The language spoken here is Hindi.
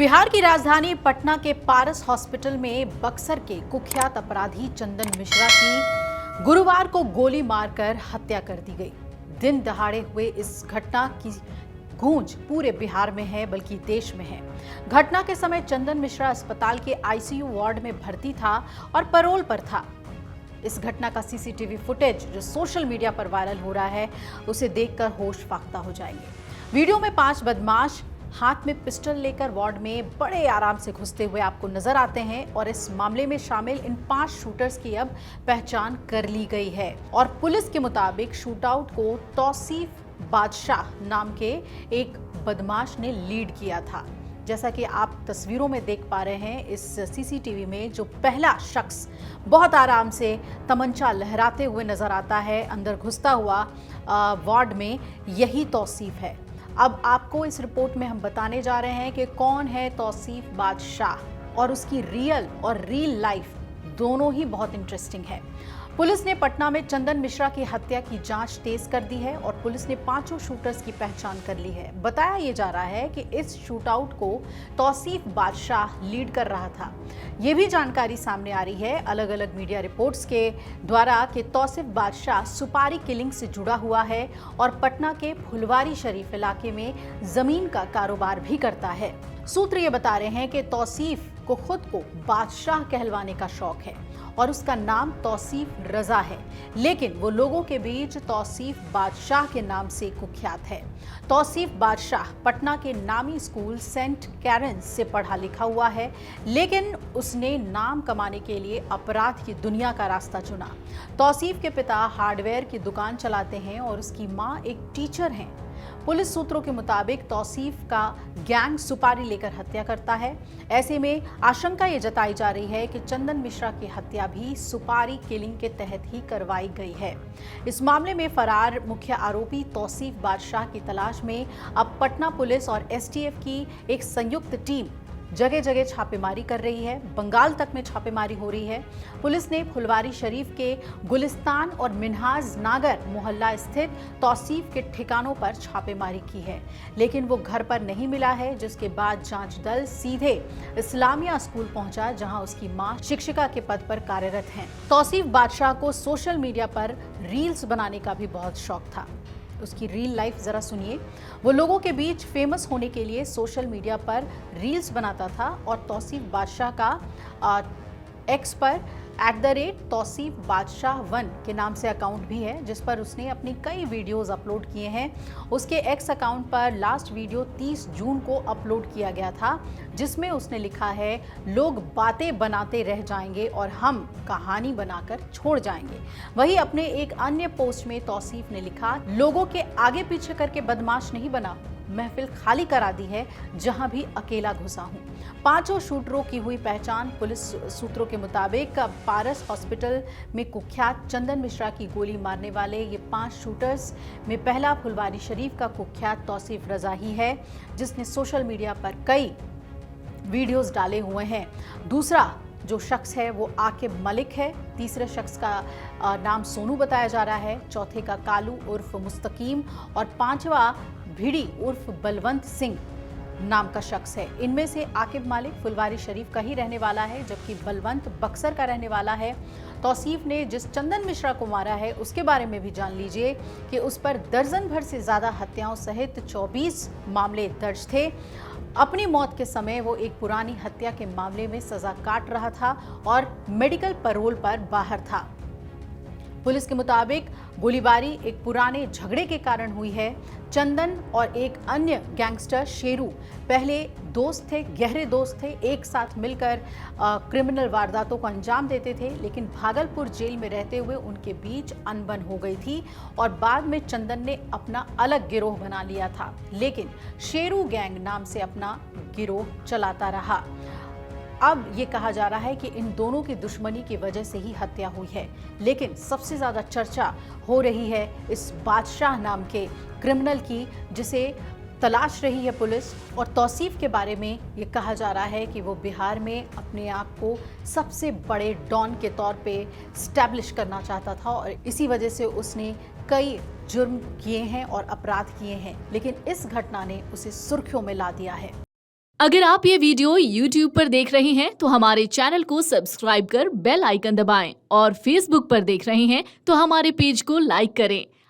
बिहार की राजधानी पटना के पारस हॉस्पिटल में बक्सर के कुख्यात अपराधी चंदन मिश्रा की गुरुवार को गोली मारकर हत्या कर दी गई। दिन दहाड़े हुए इस घटना की गूंज पूरे बिहार में है, बल्कि देश में है। घटना के समय चंदन मिश्रा अस्पताल के आईसीयू वार्ड में भर्ती था और पैरोल पर था। इस घटना का सीसीटीवी फुटेज जो सोशल मीडिया पर वायरल हो रहा है, उसे देखकर होश फाख्ता हो जाएंगे। वीडियो में 5 बदमाश हाथ में पिस्टल लेकर वार्ड में बड़े आराम से घुसते हुए आपको नजर आते हैं और इस मामले में शामिल इन 5 शूटर्स की अब पहचान कर ली गई है और पुलिस के मुताबिक शूटआउट को तौसीफ बादशाह नाम के एक बदमाश ने लीड किया था। जैसा कि आप तस्वीरों में देख पा रहे हैं, इस सीसीटीवी में जो पहला शख्स बहुत आराम से तमंचा लहराते हुए नजर आता है अंदर घुसता हुआ वार्ड में, यही तौसीफ है। अब आपको इस रिपोर्ट में हम बताने जा रहे हैं कि कौन है तौसीफ बादशाह और उसकी रियल लाइफ दोनों ही बहुत इंटरेस्टिंग है। पुलिस ने पटना में चंदन मिश्रा की हत्या की जांच तेज कर दी है और पुलिस ने 5 शूटर्स की पहचान कर ली है। बताया ये जा रहा है कि इस शूटआउट को तौसीफ बादशाह लीड कर रहा था। ये भी जानकारी सामने आ रही है अलग अलग मीडिया रिपोर्ट्स के द्वारा कि तौसीफ बादशाह सुपारी किलिंग से जुड़ा हुआ है और पटना के फुलवारी शरीफ इलाके में जमीन का कारोबार भी करता है। सूत्र ये बता रहे हैं कि तौसीफ को खुद को बादशाह कहलवाने का शौक है और उसका नाम तौसीफ रजा है, लेकिन वो लोगों के बीच तौसीफ बादशाह के नाम से कुख्यात है। तौसीफ बादशाह पटना के नामी स्कूल सेंट कैरेंस से पढ़ा लिखा हुआ है, लेकिन उसने नाम कमाने के लिए अपराध की दुनिया का रास्ता चुना। तौसीफ के पिता हार्डवेयर की दुकान चलाते हैं और उसकी मां एक टीचर हैं। पुलिस सूत्रों के मुताबिक तौसीफ का गैंग सुपारी लेकर हत्या करता है। ऐसे में आशंका ये जताई जा रही है कि चंदन मिश्रा की हत्या भी सुपारी किलिंग के तहत ही करवाई गई है। इस मामले में फरार मुख्य आरोपी तौसीफ बादशाह की तलाश में अब पटना पुलिस और एसटीएफ की एक संयुक्त टीम जगह जगह छापेमारी कर रही है। बंगाल तक में छापेमारी हो रही है। पुलिस ने फुलवारी शरीफ के गुलिस्तान और मिन्हाज नागर मोहल्ला स्थित तौसीफ के ठिकानों पर छापेमारी की है, लेकिन वो घर पर नहीं मिला है, जिसके बाद जांच दल सीधे इस्लामिया स्कूल पहुंचा, जहां उसकी मां शिक्षिका के पद पर कार्यरत हैं। तौसीफ बादशाह को सोशल मीडिया पर रील्स बनाने का भी बहुत शौक था। उसकी रियल लाइफ जरा सुनिए। वो लोगों के बीच फेमस होने के लिए सोशल मीडिया पर रील्स बनाता था और तौसीफ बादशाह का एक्स पर @तौसीफ बादशाह 1 के नाम से अकाउंट भी है, जिस पर उसने अपनी कई वीडियोस अपलोड किए हैं। उसके एक्स अकाउंट पर लास्ट वीडियो 30 जून को अपलोड किया गया था, जिसमें उसने लिखा है, लोग बातें बनाते रह जाएंगे और हम कहानी बनाकर छोड़ जाएंगे। वहीं अपने एक अन्य पोस्ट में तौसीफ ने लिखा, लोगों के आगे पीछे करके बदमाश नहीं बना, महफिल खाली करा दी है जहां भी अकेला घुसा हूं। 5 शूटरों की हुई पहचान। पुलिस सूत्रों के मुताबिक पारस हॉस्पिटल में कुख्यात चंदन मिश्रा की गोली मारने वाले ये 5 शूटर्स में पहला फुलवारी शरीफ का कुख्यात तौसीफ रजा ही है, जिसने सोशल मीडिया पर कई वीडियोस डाले हुए हैं। दूसरा जो शख्स है वो आकिब मलिक है। तीसरे शख्स का नाम सोनू बताया जा रहा है। चौथे का कालू उर्फ मुस्तकीम और 5वां भिड़ी उर्फ बलवंत सिंह नाम का शख्स है। इनमें से आकिब मालिक फुलवारी शरीफ का ही रहने वाला है, जबकि बलवंत बक्सर का रहने वाला है। तौसीफ ने जिस चंदन मिश्रा को मारा है उसके बारे में भी जान लीजिए कि उस पर दर्जन भर से ज्यादा हत्याओं सहित 24 मामले दर्ज थे। अपनी मौत के समय वो एक पुरानी हत्या के मामले में सजा काट रहा था और मेडिकल पैरोल पर बाहर था। पुलिस के मुताबिक गोलीबारी एक पुराने झगड़े के कारण हुई है। चंदन और एक अन्य गैंगस्टर शेरू पहले दोस्त थे, गहरे दोस्त थे, एक साथ मिलकर क्रिमिनल वारदातों को अंजाम देते थे, लेकिन भागलपुर जेल में रहते हुए उनके बीच अनबन हो गई थी और बाद में चंदन ने अपना अलग गिरोह बना लिया था, लेकिन शेरू गैंग नाम से अपना गिरोह चलाता रहा। अब ये कहा जा रहा है कि इन दोनों की दुश्मनी की वजह से ही हत्या हुई है, लेकिन सबसे ज्यादा चर्चा हो रही है इस बादशाह नाम के क्रिमिनल की, जिसे तलाश रही है पुलिस। और तौसीफ के बारे में ये कहा जा रहा है कि वो बिहार में अपने आप को सबसे बड़े डॉन के तौर पे स्टैब्लिश करना चाहता था और इसी वजह से उसने कई जुर्म किए हैं और अपराध किए हैं, लेकिन इस घटना ने उसे सुर्खियों में ला दिया है। अगर आप ये वीडियो YouTube पर देख रहे हैं तो हमारे चैनल को सब्सक्राइब कर बेल आइकन दबाएं और Facebook पर देख रहे हैं तो हमारे पेज को लाइक करें।